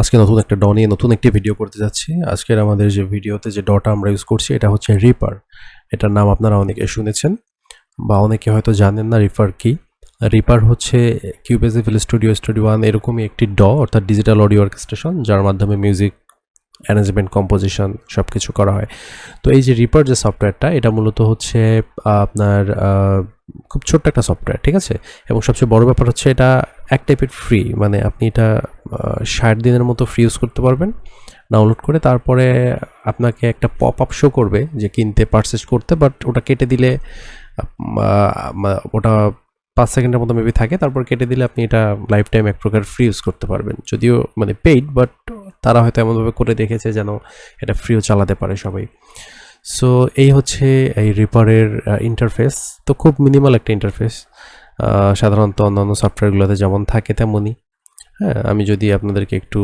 আজকে নতুন একটা ড নিয়ে নতুন একটি ভিডিও করতে যাচ্ছি। আজকের আমাদের যে ভিডিওতে যে ডটা আমরা ইউজ করছি এটা হচ্ছে রিপার। এটার নাম আপনারা অনেকে শুনেছেন বা অনেকে হয়তো জানেন না রিপার কি। রিপার হচ্ছে কিউবেজ এফএল স্টুডিও, স্টুডিও ওয়ান এরকমই একটি ড অর্থাৎ ডিজিটাল অডিও অর্কেস্ট্রেশন, যার মাধ্যমে মিউজিক অ্যারেঞ্জমেন্ট, কম্পোজিশন সব কিছু করা হয়। তো এই যে রিপার যে সফটওয়্যারটা, এটা মূলত হচ্ছে আপনার খুব ছোট্ট একটা সফটওয়্যার, ঠিক আছে? এবং সবচেয়ে বড় ব্যাপার হচ্ছে এটা এক টাইপের ফ্রি, মানে আপনি এটা 60 দিনের মতো ফ্রি ইউজ করতে পারবেন ডাউনলোড করে। তারপরে আপনাকে একটা পপ আপ শো করবে যে কিনতে, পারচেস করতে, বাট ওটা কেটে দিলে ওটা 5 সেকেন্ডের মতো মেবি থাকে, তারপর কেটে দিলে আপনি এটা লাইফ টাইম এক প্রকার ফ্রি ইউজ করতে পারবেন। যদিও মানে পেইড, বাট তারা হয়তো এমনভাবে করে দেখেছে যেন এটা ফ্রিও চালাতে পারে সবাই। সো এই হচ্ছে এই রিপারের ইন্টারফেস। তো খুব মিনিমাল একটা ইন্টারফেস, সাধারণত অন্যান্য সফটওয়্যারগুলোতে যেমন থাকে তেমনই। হ্যাঁ, আমি যদি আপনাদেরকে একটু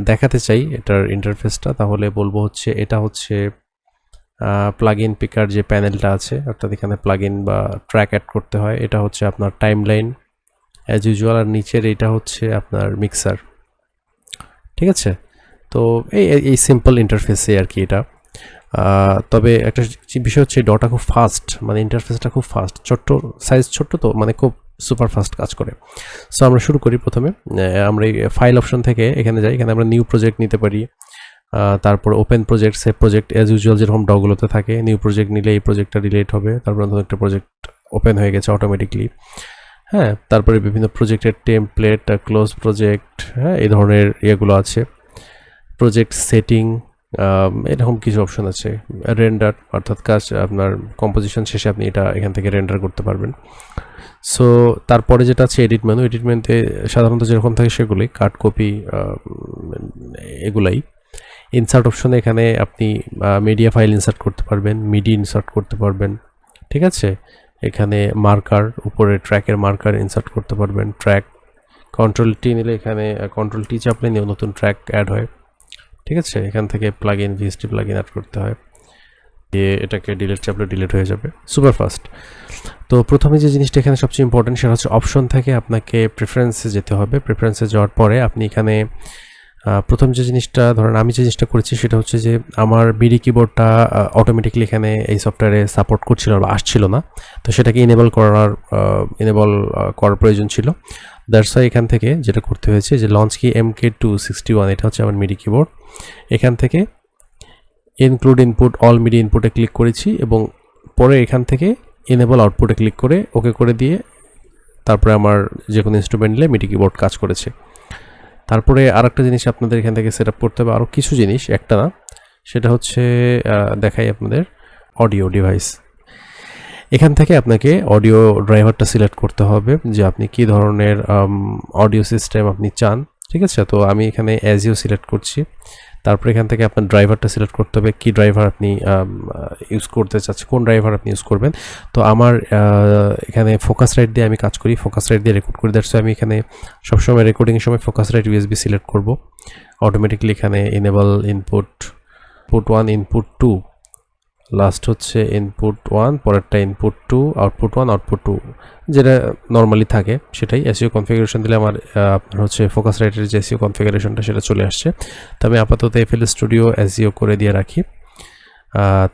দেখাতে চাই এটার ইন্টারফেসটা, তাহলে বলবো হচ্ছে এটা হচ্ছে প্লাগ ইন পিকার যে প্যানেলটা আছে, অর্থাৎ এখানে প্লাগ ইন বা ট্র্যাক অ্যাড করতে হয়। এটা হচ্ছে আপনার টাইম লাইন অ্যাজ ইউজুয়াল, আর নিচের এটা হচ্ছে আপনার মিক্সার, ঠিক আছে? তো এই সিম্পল ইন্টারফেসে আর কি এটা। তবে একটা বিষয় হচ্ছে ডটা খুব ফাস্ট, মানে ইন্টারফেসটা খুব ফাস্ট, সাইজ ছোট্ট, তো মানে খুব সুপার ফাস্ট কাজ করে। সো আমরা শুরু করি। প্রথমে আমরা এই ফাইল অপশন থেকে এখানে যাই। এখানে আমরা নিউ প্রজেক্ট নিতে পারি, তারপর open project, save project, as usual যেরকম ডগুলোতে থাকে। নিউ প্রজেক্ট নিলে এই প্রজেক্টটা ডিলিট হবে, তারপর নতুন একটা প্রজেক্ট ওপেন হয়ে গেছে অটোমেটিকলি। হ্যাঁ, তারপরে বিভিন্ন প্রজেক্টের টেমপ্লেট, ক্লোজ প্রজেক্ট, হ্যাঁ, এই ধরনের ইয়েগুলো আছে। প্রজেক্ট সেটিং, এরকম কিছু অপশন আছে। রেন্ডার, অর্থাৎ কাজ আপনার কম্পোজিশন শেষে আপনি এটা এখান থেকে রেন্ডার করতে পারবেন। সো তারপরে যেটা আছে এডিট মেনু। এডিট মেনুতে সাধারণত যেরকম থাকে সেগুলোই, কাট, কপি, এগুলাই। ইনসার্ট অপশনে এখানে আপনি মিডিয়া ফাইল ইনসার্ট করতে পারবেন, মিডি ইনসার্ট করতে পারবেন, ঠিক আছে? এখানে মার্কার, উপরে ট্র্যাকের মার্কার ইনসার্ট করতে পারবেন। ট্র্যাক কন্ট্রোল টি নিলে এখানে কন্ট্রোল টি চাপলে নতুন ট্র্যাক অ্যাড হয়, ঠিক আছে? এখান থেকে plug in, VST plug in add করতে হয়, দিয়ে এটাকে ডিলিট চাপলে ডিলিট হয়ে যাবে, সুপার ফাস্ট। তো প্রথমে যে জিনিসটা এখানে সবচেয়ে ইম্পর্টেন্ট সেটা হচ্ছে অপশন থেকে আপনাকে প্রেফারেন্সে যেতে হবে। প্রেফারেন্সে যাওয়ার পরে আপনি এখানে প্রথম যে জিনিসটা, ধরেন আমি যে জিনিসটা করেছি সেটা হচ্ছে যে আমার বিডি কিবোর্ডটা অটোমেটিকলি এখানে এই সফটওয়্যারে সাপোর্ট করছিল বা আসছিল না, তো সেটাকে ইনেবল করার প্রয়োজন ছিল। দ্যাটস ওয়াই এখান থেকে যেটা করতে হয়েছে যে লঞ্চ কি MK261, এটা হচ্ছে আমার মিডি কিবোর্ড। এখান থেকে ইনক্লুড ইনপুট, অল মিডি ইনপুটে ক্লিক করেছি, এবং পরে এখান থেকে ইনেবল আউটপুটে ক্লিক করে ওকে করে দিয়ে তারপরে আমার যে কোনো ইনস্ট্রুমেন্ট নিলে মিডি কিবোর্ড কাজ করেছে। তারপরে আরেকটা জিনিস আপনাদের এখান থেকে সেট আপ করতে হবে, আরও কিছু জিনিস, একটা না, সেটা হচ্ছে দেখাই আপনাদের অডিও ডিভাইস। এখান থেকে আপনাকে অডিও ড্রাইভারটা সিলেক্ট করতে হবে যে আপনি কী ধরনের অডিও সিস্টেম আপনি চান, ঠিক আছে? তো আমি এখানে অ্যাজিও সিলেক্ট করছি। তারপর এখান থেকে আপনার ড্রাইভারটা সিলেক্ট করতে হবে, কী ড্রাইভার আপনি ইউজ করতে চাচ্ছেন, কোন ড্রাইভার আপনি ইউজ করবেন। তো আমার এখানে ফোকাস রাইট দিয়ে আমি কাজ করি, ফোকাস রাইট দিয়ে রেকর্ড করি। দ্যাটস আমি এখানে সবসময় রেকর্ডিংয়ের সময় ফোকাস রাইট ইউএসবি সিলেক্ট করব। অটোমেটিকলি এখানে ইনেবল ইনপুট 1, ইনপুট 2, লাস্ট হচ্ছে ইনপুট 1, পরেরটা ইনপুট 2, আউটপুট 1, আউটপুট 2, যেটা নর্মালি থাকে সেটাই। এসইও কনফিগারেশন দিলে আমার আপনার হচ্ছে ফোকাস রাইটের যে এসইও কনফিগারেশনটা সেটা চলে আসছে। তো আমি আপাতত এফএল স্টুডিও এসইও করে দিয়ে রাখি।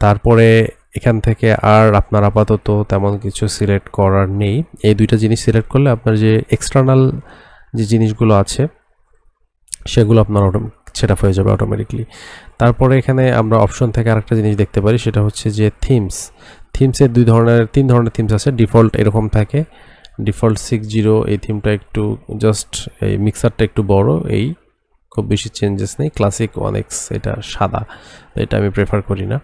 তারপরে এখান থেকে আর আপনার আপাতত তেমন কিছু সিলেক্ট করার নেই। এই দুইটা জিনিস সিলেক্ট করলে আপনার যে এক্সটার্নাল যে জিনিসগুলো আছে সেগুলো আপনার সেট আপ হয়ে যাবে অটোমেটিকলি। তারপরে এখানে আমরা অপশন থেকে আরেকটা জিনিস দেখতে পারি, সেটা হচ্ছে যে থিমসের 3 ধরনের থিমস আছে। ডিফল্ট এরকম থাকে, ডিফল্ট 60, এই থিমটা একটু জাস্ট এই মিক্সারটা একটু বড়, এই খুব বেশি চেঞ্জেস নেই। ক্লাসিক 1X, এটা সাদা, এটা আমি প্রেফার করি না।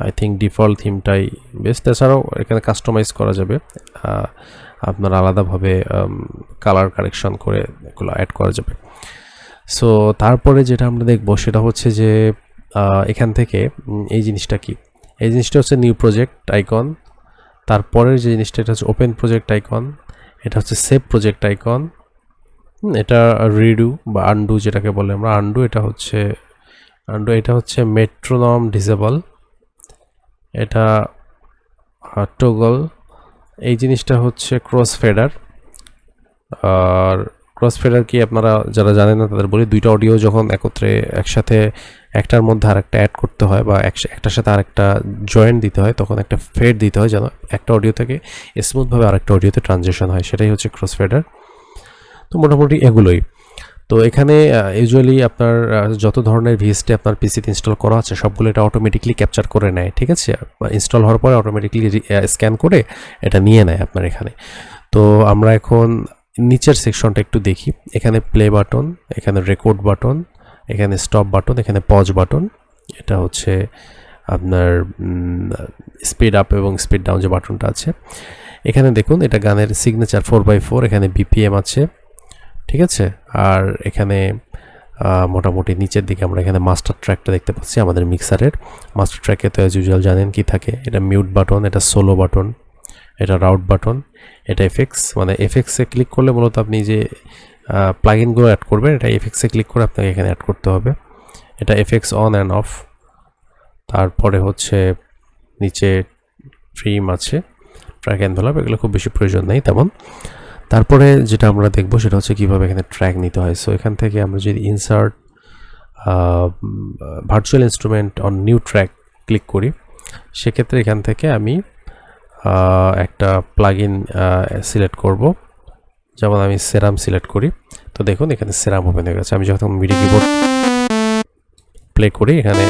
আই থিঙ্ক ডিফল্ট থিমটাই বেস্ট। এছাড়াও এখানে কাস্টমাইজ করা যাবে, আপনার আলাদাভাবে কালার কারেকশন করে এগুলো অ্যাড করা যাবে। সো তারপরে যেটা আমরা দেখব সেটা হচ্ছে যে এখান থেকে এই জিনিসটা কি, এই জিনিসটা হচ্ছে নিউ প্রজেক্ট আইকন। তারপরের যে জিনিসটা এটা হচ্ছে ওপেন প্রজেক্ট আইকন, এটা হচ্ছে সেভ প্রজেক্ট আইকন, এটা রিডু বা আন্ডু যেটাকে বলে আমরা আন্ডু, এটা হচ্ছে মেট্রোনম ডিসেবল, এটা টগল, এই জিনিসটা হচ্ছে ক্রস ফেডার, আর ক্রসফেডার কি আপনারা যারা জানেন না তাদের বলি, দুইটা অডিও যখন একত্রে একসাথে একটার মধ্যে আরেকটা অ্যাড করতে হয় বা একটার সাথে আরেকটা জয়েন্ট দিতে হয়, তখন একটা ফেড দিতে হয় যেন একটা অডিও থেকে স্মুথভাবে আরেকটা অডিওতে ট্রানজিশন হয়, সেটাই হচ্ছে ক্রসফেডার। তো মোটামুটি এগুলোই। তো এখানে ইউজুয়ালি আপনার যত ধরনের ভিএসটি আপনার পিসিতে ইনস্টল করা আছে সবগুলো এটা অটোমেটিকলি ক্যাপচার করে নেয়, ঠিক আছে? ইনস্টল হওয়ার পরে অটোমেটিকলি স্ক্যান করে এটা নিয়ে নেয় আপনার এখানে। তো আমরা এখন নিচের সেকশনটা একটু দেখি। এখানে প্লে বাটন, এখানে রেকর্ড বাটন, এখানে স্টপ বাটন, এখানে পজ বাটন, এটা হচ্ছে আপনার স্পিড আপ এবং স্পিড ডাউন যে বাটনটা আছে। এখানে দেখুন এটা গানের সিগনেচার 4x4, এখানে বিপিএম আছে, ঠিক আছে? আর এখানে মোটামুটি নিচের দিকে আমরা এখানে মাস্টার ট্র্যাকটা দেখতে পাচ্ছি আমাদের মিক্সারের। মাস্টার ট্র্যাকে তো অ্যাজ ইউজুয়াল জানেন কি থাকে, এটা মিউট বাটন, এটা সোলো বাটন, এটা রাউট বাটন, এটা এফেক্টস, মানে এফেক্টসে ক্লিক করলে মূলত আপনি যে প্লাগইনগুলো অ্যাড করবেন এটা এফেক্টসে ক্লিক করে আপনাকে এখানে অ্যাড করতে হবে। এটা এফেক্টস অন অ্যান্ড অফ। তারপরে হচ্ছে নিচে ট্রিম আছে, ট্র্যাক এনভেলপ, এগুলো খুব বেশি প্রয়োজন নেই তেমন। তারপরে যেটা আমরা দেখবো সেটা হচ্ছে কীভাবে এখানে ট্র্যাক নিতে হয়। সো এখান থেকে আমরা যদি insert virtual instrument on new track click করি, সেক্ষেত্রে এখান থেকে আমি একটা প্লাগইন সিলেক্ট করব, যেমন আমি সেরাম সিলেক্ট করি। তো দেখুন এখানে সেরাম ওপেন হয়ে গেছে। আমি যখন মিডি কিবোর্ড প্লে করি এখানে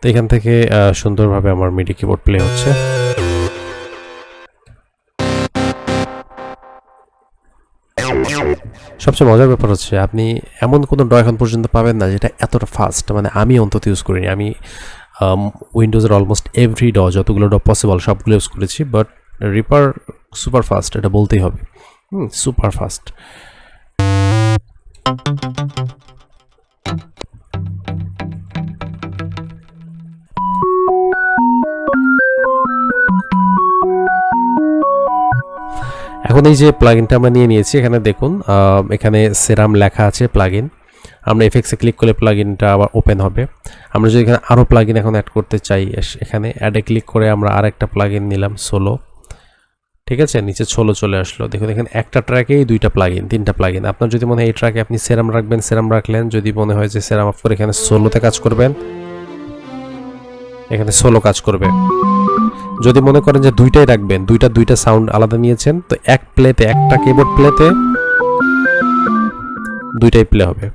তো এখান থেকে সুন্দরভাবে আমার মিডি কিবোর্ড প্লে হচ্ছে। সবচেয়ে মজার ব্যাপার হচ্ছে আপনি এমন কোনো ড্র এখন পর্যন্ত পাবেন না যেটা এতটা ফাস্ট, মানে আমি অন্তত ইউজ করিনি। আমি উইন্ডোজের অলমোস্ট এভরি ড যতগুলো ড পসিবল সবগুলো ইউজ করেছি, বাট রিপার সুপার ফাস্ট, এটা বলতেই হবে। Super fast. এখন এই যে প্লাগইনটা আমরা নিয়ে নিয়েছি, এখানে দেখুন এখানে সেরাম লেখা আছে প্লাগইন। আমরা এফেক্টসে ক্লিক করলে প্লাগইনটা আবার ওপেন হবে। আমরা যদি এখানে আরও প্লাগইন এখন অ্যাড করতে চাই, এখানে অ্যাডে ক্লিক করে আমরা আরেকটা প্লাগইন নিলাম সোলো, ঠিক আছে? নিচে সোলো চলে আসলো। দেখুন এখানে একটা ট্র্যাকেই দুইটা প্লাগইন, তিনটা প্লাগইন। আপনার যদি মনে হয় এই ট্র্যাকে আপনি সেরাম রাখবেন, সেরাম রাখলেন। যদি মনে হয় যে সেরাম অফ করে এখানে সোলোতে কাজ করবেন, এখানে সোলো কাজ করবে। যদি মনে করেন যে দুইটাই রাখবেন, দুইটা সাউন্ড আলাদা নিয়েছেন, তো এক প্লেতে, একটা কিবোর্ড প্লেতে দুইটাই প্লে হবে।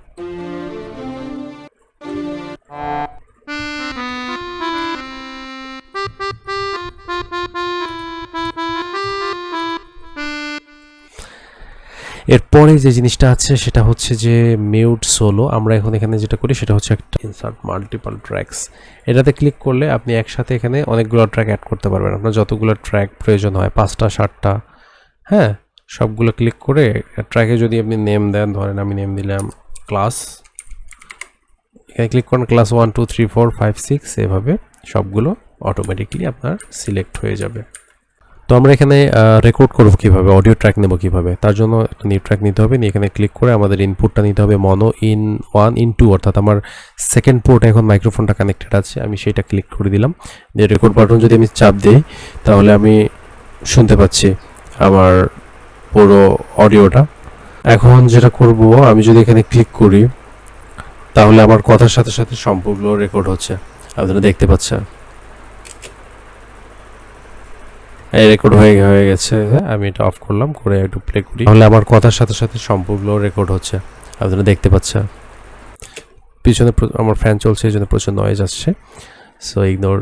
এরপরে যে জিনিসটা আছে সেটা হচ্ছে যে মিউট সোলো। আমরা এখন এখানে যেটা করি সেটা হচ্ছে একটা ইনসার্ট মাল্টিপল ট্র্যাকস, এটাতে ক্লিক করলে আপনি একসাথে এখানে অনেকগুলো ট্র্যাক অ্যাড করতে পারবেন। আপনার যতগুলো ট্র্যাক প্রয়োজন হয়, 5টা 7টা, হ্যাঁ, সবগুলো ক্লিক করে ট্র্যাকে যদি আপনি নেম দেন, ধরেন আমি নেম দিলাম ক্লাস, এখানে ক্লিক করেন ক্লাস 1 2 3 4 5 6, এভাবে সবগুলো অটোমেটিকলি আপনার সিলেক্ট হয়ে যাবে। তো আমরা এখানে রেকর্ড করব কিভাবে, অডিও ট্র্যাক নেব কিভাবে, তার জন্য একটা নিউ ট্র্যাক নিতে হবে। এখানে ক্লিক করে আমাদের ইনপুটটা নিতে হবে মনো ইন 1 ইন 2, অর্থাৎ আমার সেকেন্ড পোর্টে এখন মাইক্রোফোনটা কানেক্টেড আছে, আমি সেইটা ক্লিক করে দিলাম। দিয়ে রেকর্ড বাটন যদি আমি চাপ দিই তাহলে আমি শুনতে পাচ্ছি আমার পুরো অডিওটা। এখন যেটা করব, আমি যদি এখানে ক্লিক করি তাহলে আমার কথার সাথে সাথে সম্পূর্ণ রেকর্ড হচ্ছে, আপনারা দেখতে পাচ্ছেন। এই রেকর্ড হয়ে গেছে। আমি এটা অফ করলাম, করে একটু প্লে করি, তাহলে আমার কথার সাথে সাথে সম্পূর্ণ রেকর্ড হচ্ছে, আপনারা দেখতে পাচ্ছেন। পিছনে আমার ফ্যান চলছে, এই জন্য প্রচুর নয়েজ আসছে, সো ইগনোর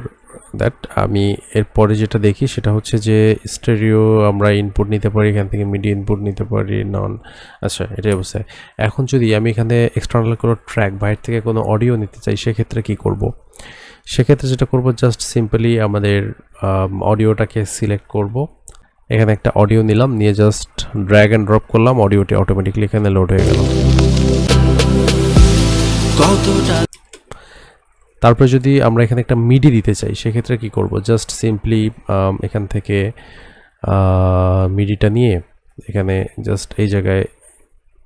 দ্যাট। আমি এরপরে যেটা দেখি সেটা হচ্ছে যে স্টেরিও আমরা ইনপুট নিতে পারি, এখান থেকে মিডি ইনপুট নিতে পারি, নন, আচ্ছা এটাই অবস্থায়। এখন যদি আমি এখানে এক্সটার্নাল কোনো ট্র্যাক, বাইরে থেকে কোনো অডিও নিতে চাই, সেক্ষেত্রে কি করব? সেক্ষেত্রে যেটা করব, জাস্ট সিম্পলি আমাদের অডিওটাকে সিলেক্ট করব। এখানে একটা অডিও নিলাম, নিয়ে জাস্ট ড্র্যাগ অ্যান্ড ড্রপ করলাম, অডিওটি অটোমেটিকলি এখানে লোড হয়ে গেল। তারপরে যদি আমরা এখানে একটা মিডি দিতে চাই, সেক্ষেত্রে কি করব, জাস্ট সিম্পলি এখান থেকে মিডিটা নিয়ে এখানে জাস্ট এই জায়গায়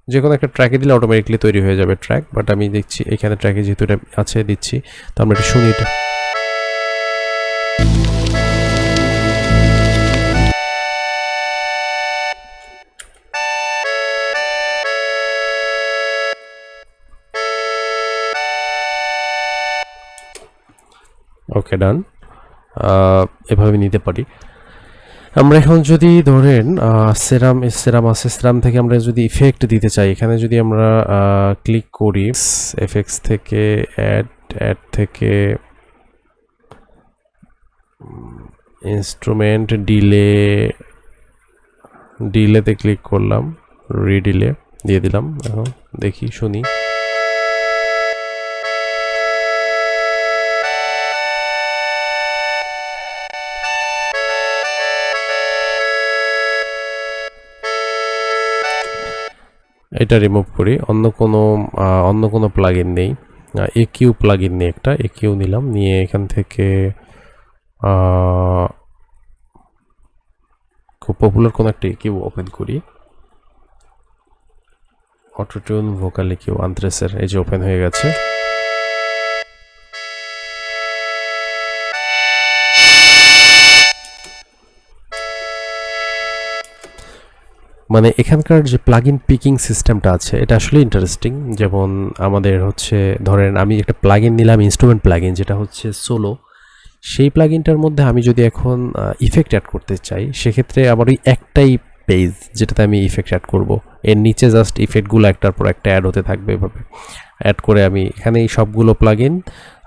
যে কোনো একটা ট্র্যাকে দিলে অটোমেটিকলি তৈরি হয়ে যাবে ট্র্যাক। বাট আমি দেখছি এখানে ট্র্যাকে যেহেতু এটা আছে দিচ্ছি, তো আমরা এটা শুনি। এটা ওকে ডান, এভাবে নিতে পারি। আমরা এখন যদি ধরেন সেরাম আছে, সেরাম থেকে আমরা যদি ইফেক্ট দিতে চাই, এখানে যদি আমরা ক্লিক করি এফএক্স থেকে অ্যাড থেকে ইনস্ট্রুমেন্ট ডিলেতে ক্লিক করলাম, রিডিলে দিয়ে দিলাম। এখন দেখি শুনি। এটা রিমুভ করি, অন্য কোনো প্লাগইন নেই, একিউ প্লাগইন নেই, একটা একিউ নিলাম, নিয়ে এখান থেকে খুব পপুলার কোনো একটা একিউ ওপেন করি, অটোটিউন ভোকাল একিউ আন্দ্রেসের, এই যে ওপেন হয়ে গেছে। মানে এখানকার যে প্লাগইন পিকিং সিস্টেমটা আছে এটা আসলে ইন্টারেস্টিং। যেমন আমাদের হচ্ছে ধরেন আমি একটা প্লাগইন নিলাম, ইনস্ট্রুমেন্ট প্লাগইন, যেটা হচ্ছে সোলো। সেই প্লাগইনটার মধ্যে আমি যদি এখন ইফেক্ট অ্যাড করতে চাই, সেক্ষেত্রে আমার ওই একটাই পেজ যেটাতে আমি ইফেক্ট অ্যাড করব, এর নিচে জাস্ট ইফেক্টগুলো একটার পর একটা অ্যাড হতে থাকবে। এভাবে অ্যাড করে আমি এখানে এই সবগুলো প্লাগইন,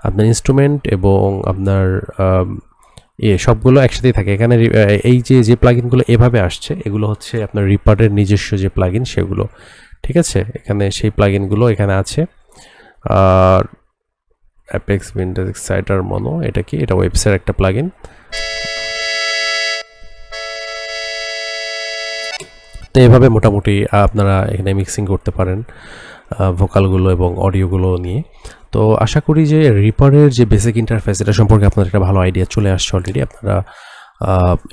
আপনার ইনস্ট্রুমেন্ট এবং আপনার সবগুলো একসাথেই থাকে। এখানে এই যে প্লাগইনগুলো এভাবে আসছে, এগুলো হচ্ছে আপনার রিপারের নিজস্ব যে প্লাগইন সেগুলো, ঠিক আছে। এখানে সেই প্লাগইনগুলো এখানে আছে। আর অ্যাপেক্স উইন্ডোজ এক্সাইটার মনো, এটা কি? এটা ওয়েবসের একটা প্লাগইন। তো এভাবে মোটামুটি আপনারা এখানে মিক্সিং করতে পারেন ভোকালগুলো এবং অডিওগুলো নিয়ে। তো আশা করি যে রিপারের যে বেসিক ইন্টারফেস, এটা সম্পর্কে আপনাদের একটা ভালো আইডিয়া চলে আসছে অলরেডি। আপনারা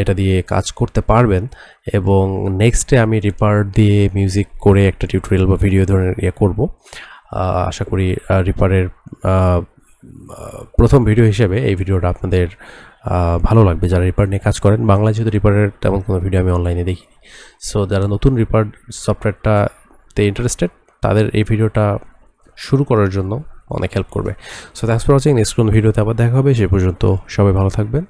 এটা দিয়ে কাজ করতে পারবেন। এবং নেক্সটে আমি রিপার দিয়ে মিউজিক করে একটা টিউটোরিয়াল বা ভিডিও ধরনের করব। আশা করি রিপারের প্রথম ভিডিও হিসেবে এই ভিডিওটা আপনাদের ভালো লাগবে, যারা রিপার নিয়ে কাজ করেন। বাংলায় যেহেতু রিপারের তেমন কোনো ভিডিও আমি অনলাইনে দেখিনি, সো যারা নতুন রিপার সফটওয়্যারটাতে ইন্টারেস্টেড, তাদের এই ভিডিওটা শুরু করার জন্য অনেক হেল্প করবে। So thanks for watching. Next কোন ভিডিওতে আবার দেখা হবে। সে পর্যন্ত সবাই ভালো থাকবেন।